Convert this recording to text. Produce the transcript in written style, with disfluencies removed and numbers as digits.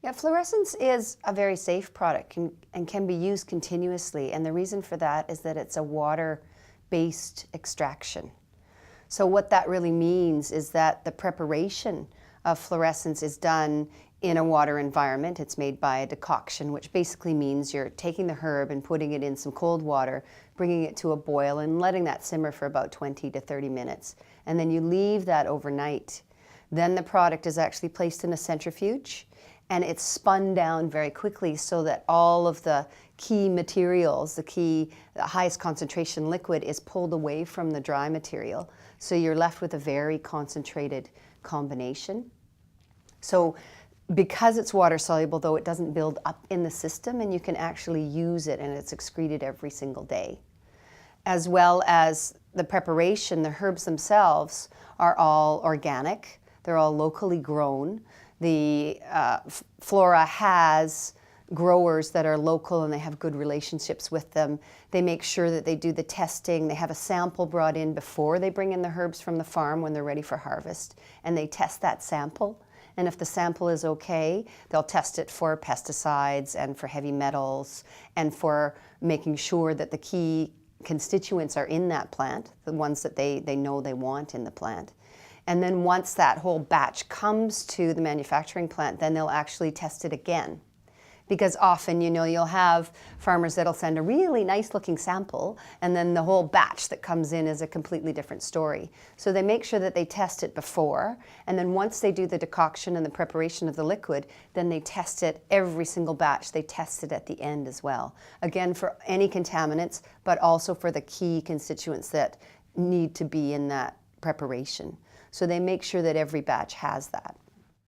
Yeah, fluorescence is a very safe product and can be used continuously. And the reason for that is that it's a water-based extraction. So what that really means is that the preparation of fluorescence is done in a water environment. It's made by a decoction, which basically means you're taking the herb and putting it in some cold water, bringing it to a boil and letting that simmer for about 20 to 30 minutes. And then you leave that overnight. Then the product is actually placed in a centrifuge and it's spun down very quickly so that all of the key materials, the highest concentration liquid is pulled away from the dry material. So you're left with a very concentrated combination. So because it's water soluble, though, it doesn't build up in the system and you can actually use it and it's excreted every single day. As well as the preparation, the herbs themselves are all organic. They're all locally grown. The Flora has growers that are local and they have good relationships with them. They make sure that they do the testing. They have a sample brought in before they bring in the herbs from the farm when they're ready for harvest, and they test that sample. And if the sample is okay, they'll test it for pesticides and for heavy metals and for making sure that the key constituents are in that plant, the ones that they know they want in the plant. And then once that whole batch comes to the manufacturing plant, then they'll actually test it again. Because often, you'll have farmers that'll send a really nice looking sample and then the whole batch that comes in is a completely different story. So they make sure that they test it before, and then once they do the decoction and the preparation of the liquid, then they test it every single batch. They test it at the end as well. Again, for any contaminants, but also for the key constituents that need to be in that preparation. So they make sure that every batch has that.